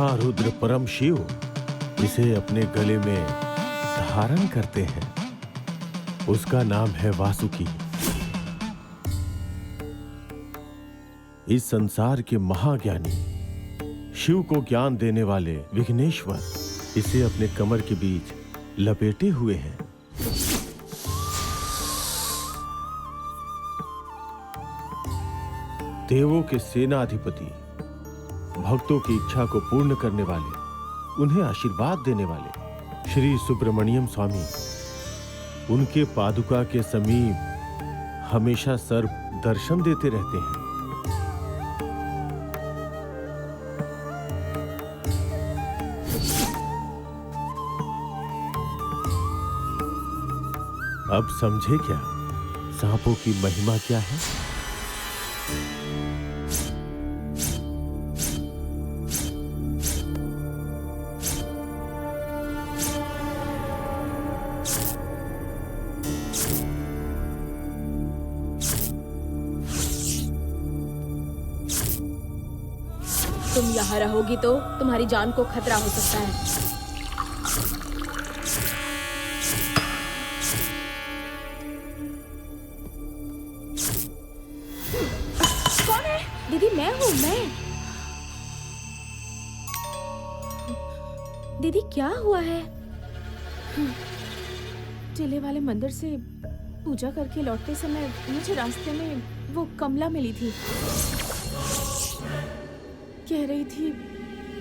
महारुद्र परम शिव इसे अपने गले में धारण करते हैं। उसका नाम है वासुकी। इस संसार के महाज्ञानी, शिव को ज्ञान देने वाले विघ्नेश्वर इसे अपने कमर के बीच लपेटे हुए हैं। देवों के सेनाधिपति, भक्तों की इच्छा को पूर्ण करने वाले, उन्हें आशीर्वाद देने वाले श्री सुब्रमण्यम स्वामी उनके पादुका के समीप हमेशा सर्व दर्शन देते रहते हैं। अब समझे क्या सांपों की महिमा क्या है? तुम यहाँ रहोगी तो तुम्हारी जान को खतरा हो सकता है। कौन है? दीदी मैं हूँ, मैं। दीदी क्या हुआ है? टिले वाले मंदिर से पूजा करके लौटते समय मुझे रास्ते में वो कमला मिली थी। कह रही थी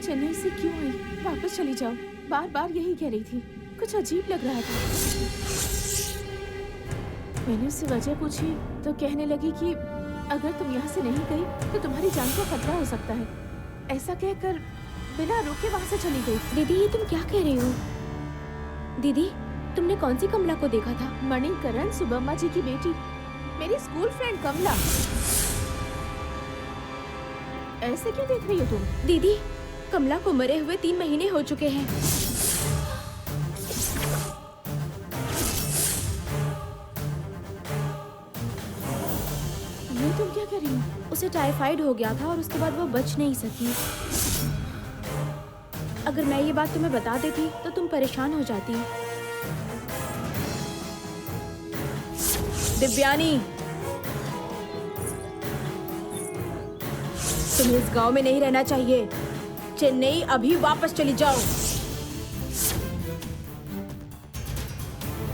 चेन्नई से क्यों आई, वापस चली जाओ। बार बार यही कह रही थी। कुछ अजीब लग रहा था। मैंने उससे वजह पूछी तो कहने लगी कि अगर तुम यहाँ से नहीं गई तो तुम्हारी जान को खतरा हो सकता है। ऐसा कहकर बिना रुके वहाँ से चली गई। दीदी ये तुम क्या कह रही हो? दीदी तुमने कौन सी कमला को देखा था? मणिकरण, सुब्बम्मा जी की बेटी, मेरी स्कूल फ्रेंड कमला। ऐसे क्यों देख रही हो तुम? दीदी कमला को मरे हुए 3 महीने हो चुके हैं। ये तुम क्या कर रही हो? उसे टाइफाइड हो गया था और उसके बाद वो बच नहीं सकी। अगर मैं ये बात तुम्हें बता देती तो तुम परेशान हो जाती। दिव्यानी, तुम्हें इस गांव में नहीं रहना चाहिए। चेन्नई अभी वापस चली जाओ।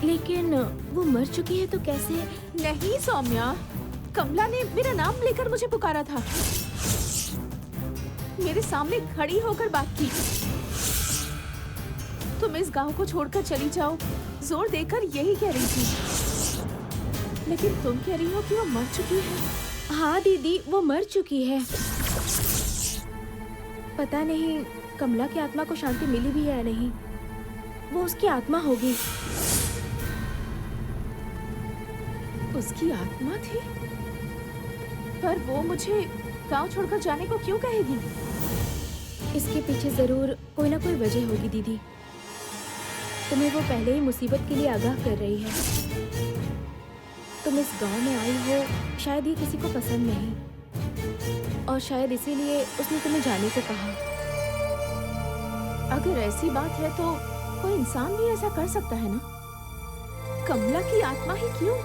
लेकिन वो मर चुकी है तो कैसे? नहीं सौम्या, कमला ने मेरा नाम लेकर मुझे पुकारा था। मेरे सामने खड़ी होकर बात की। तुम इस गांव को छोड़कर चली जाओ, जोर देकर यही कह रही थी। लेकिन तुम कह रही हो कि वो मर चुकी है। हाँ दीदी वो मर चुकी है। पता नहीं कमला की आत्मा को शांति मिली भी है या नहीं। वो उसकी आत्मा होगी। उसकी आत्मा थी? पर वो मुझे गांव छोड़कर जाने को क्यों कहेगी? इसके पीछे जरूर कोई ना कोई वजह होगी दीदी। तुम्हें वो पहले ही मुसीबत के लिए आगाह कर रही है। तुम इस गांव में आई हो, शायद ये किसी को पसंद नहीं और शायद इसीलिए उसने तुम्हें जाने को कहा। अगर ऐसी बात है तो कोई इंसान भी ऐसा कर सकता है ना? कमला की आत्मा ही क्यों?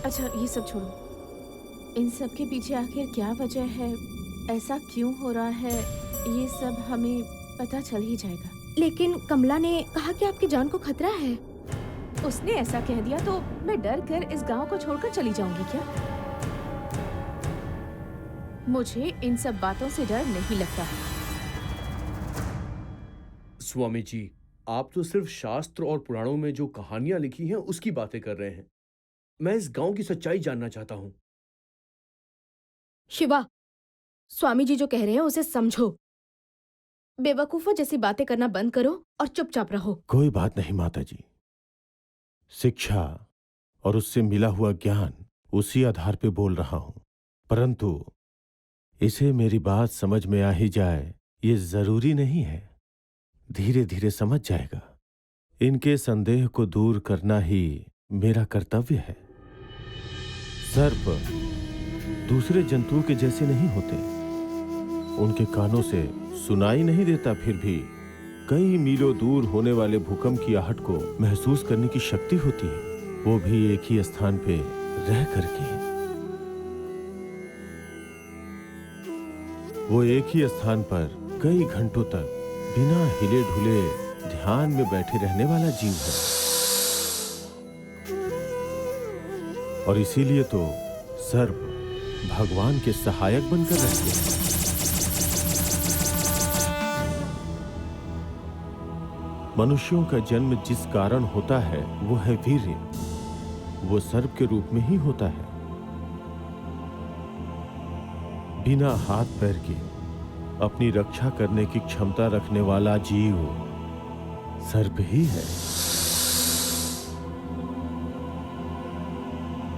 अच्छा ये सब छोड़ो। इन सब के पीछे आखिर क्या वजह है, ऐसा क्यों हो रहा है, ये सब हमें पता चल ही जाएगा। लेकिन कमला ने कहा कि आपकी जान को खतरा है। उसने ऐसा कह दिया तो मैं डर कर इस गांव को छोड़कर चली जाऊंगी क्या? मुझे इन सब बातों से डर नहीं लगता। स्वामी जी, आप तो सिर्फ शास्त्र और पुराणों में जो कहानियां लिखी हैं उसकी बातें कर रहे हैं। मैं इस गांव की सच्चाई जानना चाहता हूं। शिवा, स्वामी जी जो कह रहे हैं उसे समझो। बेवकूफों जैसी बातें करना बंद करो और चुपचाप रहो। कोई बात नहीं माता जी। शिक्षा और उससे मिला हुआ ज्ञान उसी आधार पे बोल रहा हूं। परंतु इसे मेरी बात समझ में आ ही जाए ये जरूरी नहीं है। धीरे धीरे समझ जाएगा। इनके संदेह को दूर करना ही मेरा कर्तव्य है। सर्प दूसरे जंतुओं के जैसे नहीं होते। उनके कानों से सुनाई नहीं देता, फिर भी कई मीलों दूर होने वाले भूकंप की आहट को महसूस करने की शक्ति होती है, वो भी एक ही स्थान पे रह करके। वो एक ही स्थान पर कई घंटों तक बिना हिले ढुले ध्यान में बैठे रहने वाला जीव है। और इसीलिए तो सर्प भगवान के सहायक बनकर रहते हैं। मनुष्यों का जन्म जिस कारण होता है वो है वीर्य। वो सर्प के रूप में ही होता है। बिना हाथ पैर के अपनी रक्षा करने की क्षमता रखने वाला जीव सर्प ही है।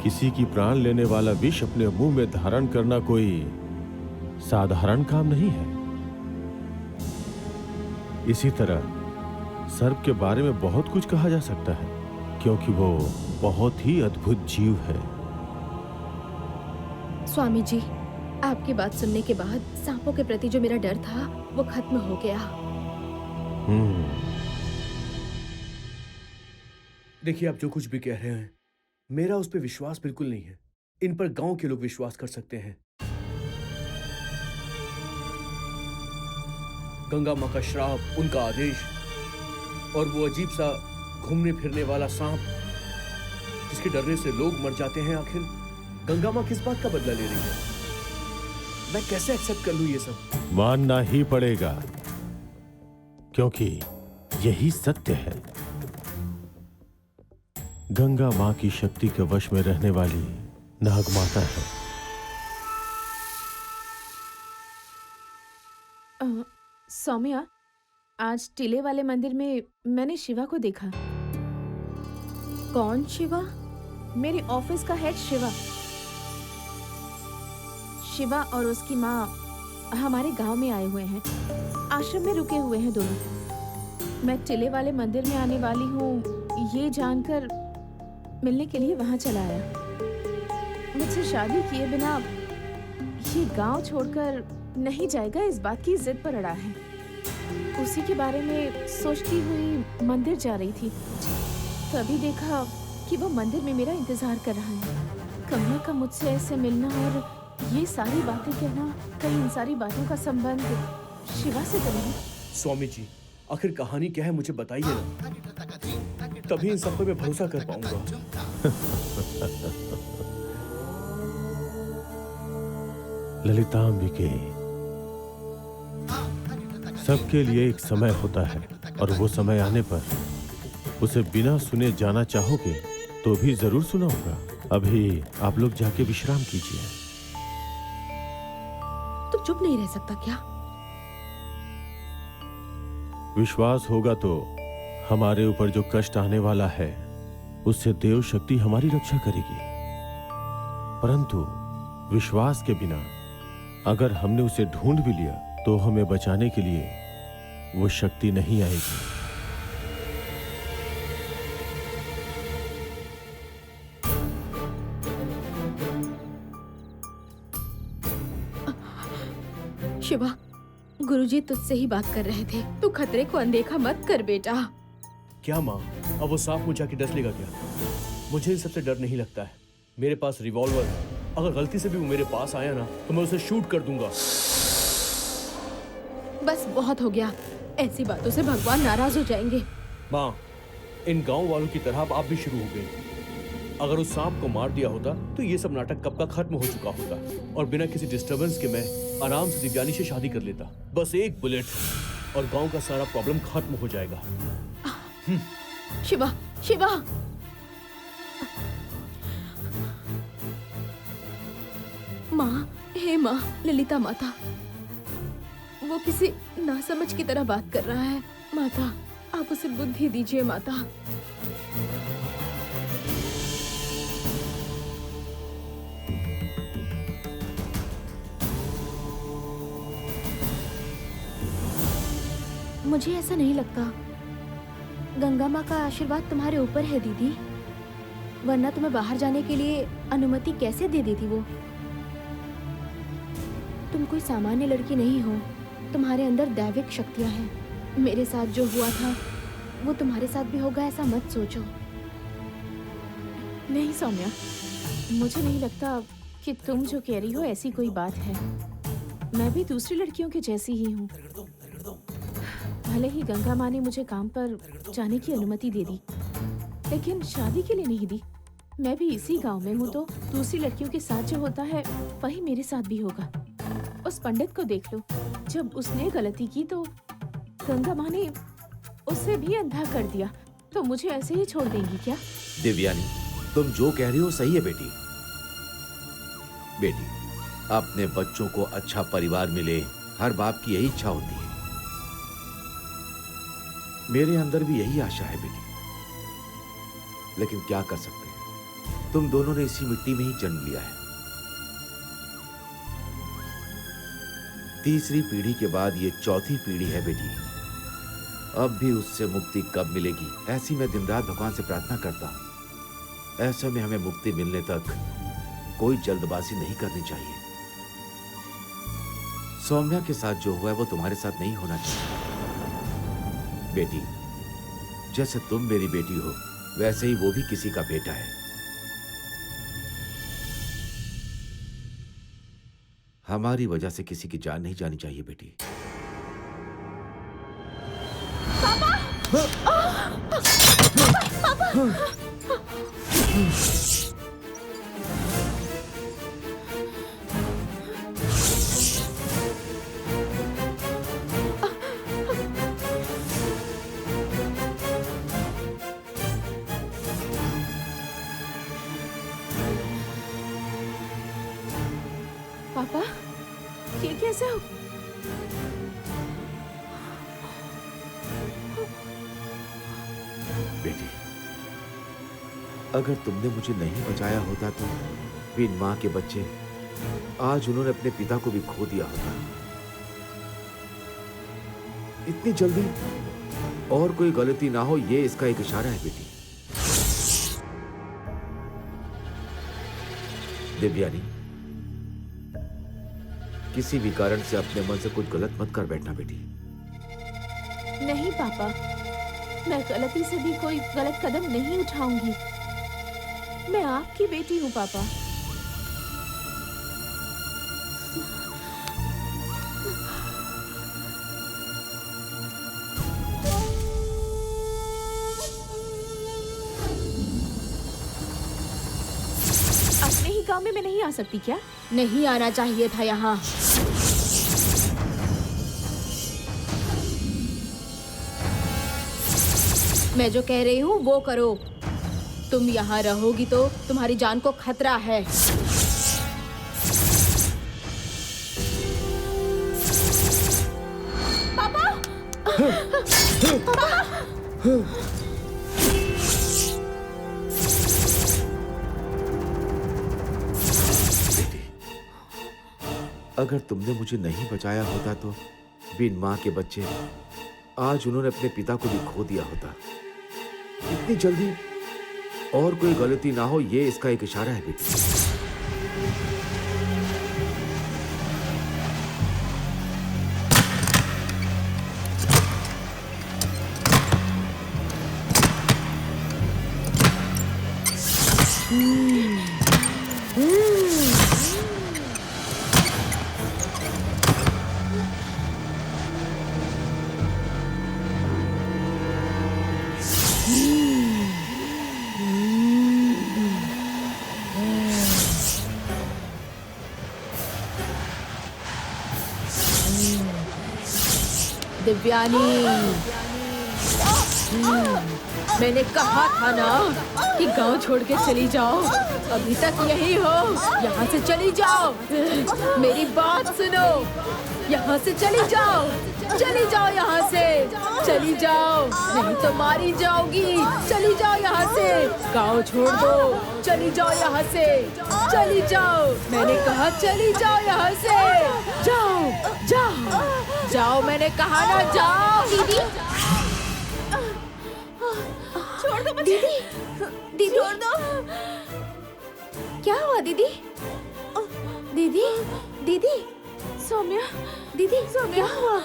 किसी की प्राण लेने वाला विष अपने मुंह में धारण करना कोई साधारण काम नहीं है। इसी तरह सर्प के बारे में बहुत कुछ कहा जा सकता है, क्योंकि वो बहुत ही अद्भुत जीव है। स्वामी जी, आपकी बात सुनने के बाद सांपों के प्रति जो मेरा डर था वो खत्म हो गया। देखिए, आप जो कुछ भी कह रहे हैं, मेरा उस पर विश्वास बिल्कुल नहीं है। इन पर गांव के लोग विश्वास कर सकते हैं। गंगा माँ का श्राप, उनका आदेश, और वो अजीब सा घूमने फिरने वाला सांप जिसके डरने से लोग मर जाते हैं। आखिर गंगा माँ किस बात का बदला ले रही है? मैं कैसे एक्सेप्ट कर लूं ये सब? मानना ही पड़ेगा, क्योंकि यही सत्य है। गंगा माँ की शक्ति के वश में रहने वाली नागमाता है। सौम्या, आज टीले वाले मंदिर में मैंने शिवा को देखा। कौन शिवा? मेरे ऑफिस का हेड शिवा। शिवा और उसकी माँ हमारे गांव में आए हुए हैं। आश्रम में रुके हुए हैं दोनों। मैं टीले वाले मंदिर में आने वाली हूँ ये जानकर मिलने के लिए वहां चला आया। मुझसे शादी किए बिना ये गांव छोड़कर नहीं जाएगा, इस बात की जिद पर अड़ा है। उसी के बारे में सोचती हुई मंदिर जा रही थी, तभी देखा कि वो मंदिर में मेरा इंतजार कर रहा है। कमला का मुझसे ऐसे मिलना और ये सारी बातें कहना, कहीं इन सारी बातों का संबंध शिवा से तो नहीं? स्वामी जी, आखिर कहानी क्या है मुझे बताइए ना, तभी इन सब पर मैं भरोसा कर पाऊंगा। ललितांबिके, सबके लिए एक समय होता है, और वो समय आने पर उसे बिना सुने जाना चाहोगे तो भी जरूर सुना होगा। अभी आप लोग जाके विश्राम कीजिए। तुम चुप नहीं रह सकता क्या? विश्वास होगा तो हमारे ऊपर जो कष्ट आने वाला है उससे देव शक्ति हमारी रक्षा करेगी, परंतु विश्वास के बिना अगर हमने उसे ढूंढ भी लिया तो हमें बचाने के लिए वो शक्ति नहीं आएगी। शिवा, गुरुजी तुझसे ही बात कर रहे थे। तू खतरे को अनदेखा मत कर बेटा। क्या माँ, अब वो सांप मुझे आके डस लेगा क्या? मुझे इन सबसे डर नहीं लगता है। मेरे पास रिवॉल्वर, अगर गलती से भी वो मेरे पास आया ना तो मैं उसे शूट कर दूंगा। बस बहुत हो गया, ऐसी बातों से भगवान नाराज हो जाएंगे। माँ, इन गांव वालों की तरह अब आप भी शुरू हो गई। अगर उस सांप को मार दिया होता तो ये सब नाटक कब का खत्म हो चुका होता, और बिना किसी डिस्टरबेंस के मैं आराम से दिव्यानी से शादी कर लेता। बस एक बुलेट और गांव का सारा प्रॉब्लम खत्म हो जाएगा। शिवा, शिवा, माँ, हे माँ, ललिता माता, वो किसी नासमझ की तरह बात कर रहा है। माता, आप उसे बुद्धि दीजिए माता। मुझे ऐसा नहीं लगता। गंगा माँ का आशीर्वाद तुम्हारे ऊपर है दीदी, वरना तुम्हें बाहर जाने के लिए अनुमति कैसे दे देती वो? तुम कोई सामान्य लड़की नहीं हो। तुम्हारे अंदर दैविक शक्तियां हैं। मेरे साथ जो हुआ था वो तुम्हारे साथ भी होगा, ऐसा मत सोचो। नहीं सौम्या, मुझे नहीं लगता कि तुम जो कह रही हो ऐसी कोई बात है। मैं भी दूसरी लड़कियों की जैसी ही हूँ। भले ही गंगा माँ ने मुझे काम पर जाने की अनुमति दे दी, लेकिन शादी के लिए नहीं दी। मैं भी इसी गांव में हूँ, तो दूसरी लड़कियों के साथ जो होता है वही मेरे साथ भी होगा। उस पंडित को देख लो, जब उसने गलती की तो गंगा माँ ने उसे भी अंधा कर दिया, तो मुझे ऐसे ही छोड़ देंगी क्या? दिव्यानी, तुम जो कह रही हो सही है बेटी। बेटी, अपने बच्चों को अच्छा परिवार मिले, हर बाप की यही इच्छा होती है। मेरे अंदर भी यही आशा है बेटी, लेकिन क्या कर सकते हैं, तुम दोनों ने इसी मिट्टी में ही जन्म लिया है। तीसरी पीढ़ी के बाद ये चौथी पीढ़ी है बेटी। अब भी उससे मुक्ति कब मिलेगी, ऐसी मैं दिन रात भगवान से प्रार्थना करता हूं। ऐसे में हमें मुक्ति मिलने तक कोई जल्दबाजी नहीं करनी चाहिए। सौम्या के साथ जो हुआ है वो तुम्हारे साथ नहीं होना चाहिए। बेटी, जैसे तुम मेरी बेटी हो, वैसे ही वो भी किसी का बेटा है। हमारी वजह से किसी की जान नहीं जानी चाहिए बेटी। पापा, ये कैसे हो? बेटी, अगर तुमने मुझे नहीं बचाया होता तो बिन मां के बच्चे आज उन्होंने अपने पिता को भी खो दिया होता। इतनी जल्दी और कोई गलती ना हो, ये इसका एक इशारा है बेटी। दिव्यानी, किसी भी कारण से अपने मन से कुछ गलत मत कर बैठना बेटी। नहीं पापा, मैं गलती से भी कोई गलत कदम नहीं उठाऊंगी। मैं आपकी बेटी हूँ पापा। अपने ही गांव में मैं नहीं आ सकती क्या? नहीं आना चाहिए था यहाँ। मैं जो कह रही हूँ वो करो। तुम यहाँ रहोगी तो तुम्हारी जान को खतरा है। अगर तुमने मुझे नहीं बचाया होता तो बिन मां के बच्चे आज उन्होंने अपने पिता को भी खो दिया होता। इतनी जल्दी और कोई गलती ना हो, ये इसका एक इशारा है बेटी। दिव्यानी, मैंने कहा था ना कि गांव छोड़ के चली जाओ। अभी तक यही हो। यहाँ से चली जाओ। मेरी बात सुनो। यहाँ से चली जाओ। चली जाओ यहाँ से। चली जाओ, नहीं तो मारी जाओगी। चली जाओ यहाँ से। गांव छोड़ दो। चली जाओ यहाँ से। चली जाओ। मैंने कहा चली जाओ यहाँ से। जाओ, जाओ, जाओ। मैंने कहा ना, जाओ। दीदी, छोड़ दो मुझे। दीदी, दीदी, छोड़ दो। क्या हुआ दीदी? दीदी, दीदी, सौम्या, दीदी सौम्या। क्या हुआ?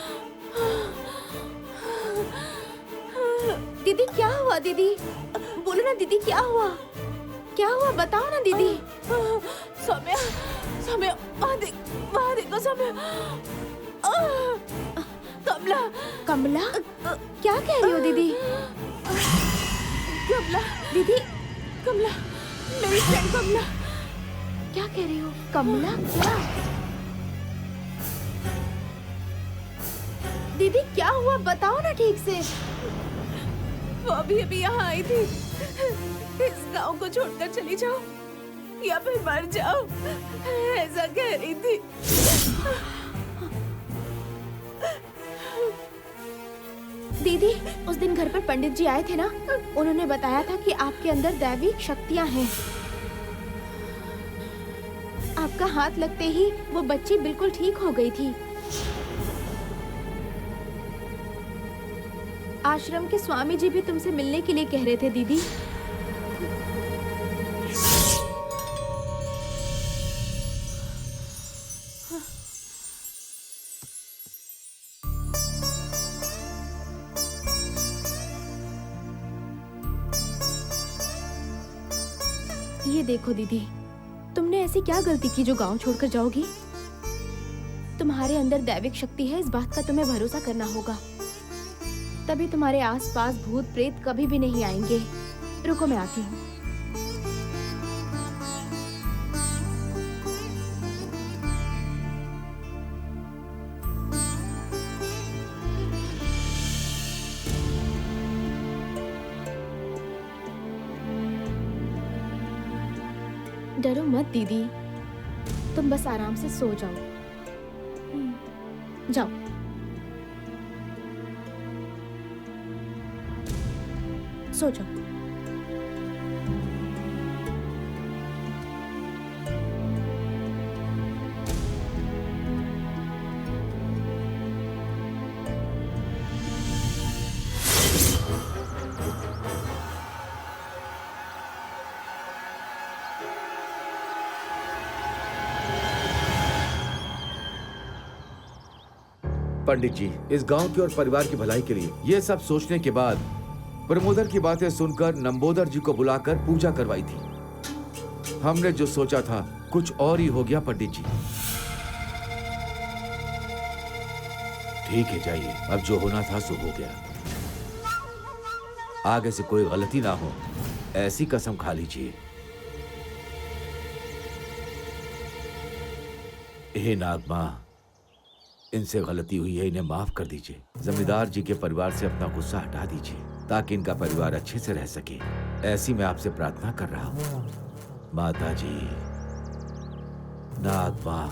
दीदी क्या हुआ? दीदी बोलो ना दीदी, क्या हुआ? क्या हुआ बताओ ना दीदी। सौम्या, सौम्या, वहाँ देखो सौम्या। कमला, कमला क्या कह रही हो दीदी? कमला, दीदी कमला, मेरी फ्रेंड कमला। क्या कह रही हो? कमला क्या? दीदी क्या हुआ बताओ ना ठीक से। वो अभी यहाँ आई थी। इस गांव को छोड़कर चली जाओ या फिर मर जाओ, ऐसा कह रही थी। दीदी उस दिन घर पर पंडित जी आए थे ना, उन्होंने बताया था कि आपके अंदर दैविक शक्तियां हैं। आपका हाथ लगते ही वो बच्ची बिल्कुल ठीक हो गई थी। आश्रम के स्वामी जी भी तुमसे मिलने के लिए कह रहे थे दीदी। ये देखो दीदी, तुमने ऐसी क्या गलती की जो गांव छोड़कर जाओगी? तुम्हारे अंदर दैविक शक्ति है, इस बात का तुम्हें भरोसा करना होगा, तभी तुम्हारे आसपास भूत प्रेत कभी भी नहीं आएंगे। रुको मैं आती हूँ। डरो मत दीदी, तुम बस आराम से सो जाओ। जाओ। सो जाओ। पंडित जी, इस गांव की और परिवार की भलाई के लिए ये सब सोचने के बाद प्रमोदर की बातें सुनकर नंबोदर जी को बुलाकर पूजा करवाई थी। हमने जो सोचा था कुछ और ही हो गया पंडित जी। ठीक है, जाइए। अब जो होना था सो हो गया। आगे से कोई गलती ना हो, ऐसी कसम खा लीजिए। हे नागमां, इनसे गलती हुई है, इन्हें माफ कर दीजिए। जमींदार जी के परिवार से अपना गुस्सा हटा दीजिए ताकि इनका परिवार अच्छे से रह सके। ऐसी मैं आपसे प्रार्थना कर रहा हूँ। माता जी, नागमां,